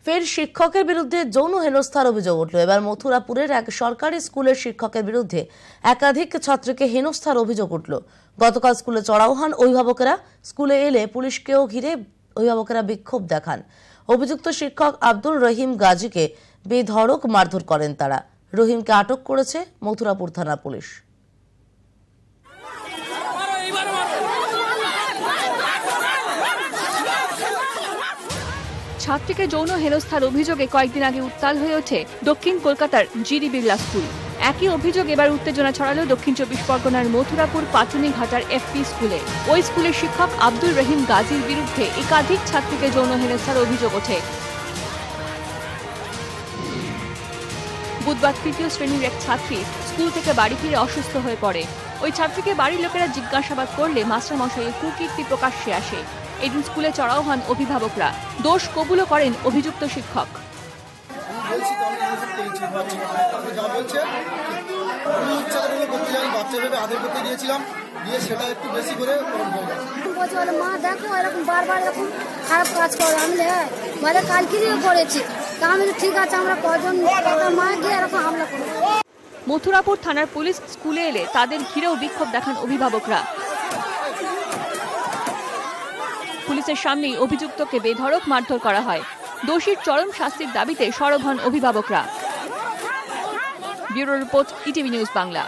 ফের শিক্ষকের বিরুদ্ধে যৌন হেনস্থার অভিযোগ উঠল। এবার মথুরাপুরের এক সরকারি স্কুলের শিক্ষকের বিরুদ্ধে একাধিক ছাত্রীকে হেনস্থার অভিযোগ উঠল। গতকাল স্কুলে চড়াও হন অভিভাবকেরা। স্কুলে এলে পুলিশকেও ঘিরে অভিভাবকেরা বিক্ষোভ দেখান। অভিযুক্ত শিক্ষক আব্দুল রহিম গাজীকে বেধড়ক মারধর করেন তারা। রহিমকে আটক করেছে মথুরাপুর থানা পুলিশ। ছাত্রীকে যৌন হেনস্থার অভিযোগে কয়েকদিন আগে উত্তাল হয়ে ওঠে দক্ষিণ কলকাতার জিডি বিড়লা স্কুল। একই অভিযোগ এবার উত্তেজনা ছড়ালো দক্ষিণ চব্বিশ পরগনার মথুরাপুর পাটুনিঘাটার এফপি স্কুলে। ওই স্কুলের শিক্ষক আব্দুল রহিম গাজীর বিরুদ্ধে একাধিক ছাত্রীকে যৌন হেনস্থার অভিযোগ ওঠে। বুধবার তৃতীয় শ্রেণীর এক ছাত্রী স্কুল থেকে বাড়ি ফিরে অসুস্থ হয়ে পড়ে। ওই ছাত্রীকে বাড়ির লোকেরা জিজ্ঞাসাবাদ করলে মাস্টারমশাইয়ের কুকীর্তি প্রকাশ্যে আসে। এদিন স্কুলে চড়াও হন অভিভাবকরা। দোষ কবুলও করেন অভিযুক্ত শিক্ষক। মথুরাপুর থানার পুলিশ স্কুলে এলে তাদের ঘিরেও বিক্ষোভ দেখান অভিভাবকরা। পুলিশের সামনেই অভিযুক্তকে বেধড়ক মারধর করা হয়। দোষীর চরম শাস্তির দাবিতে সরব হন অভিভাবকরা। Bureau report, ETV news Bangla.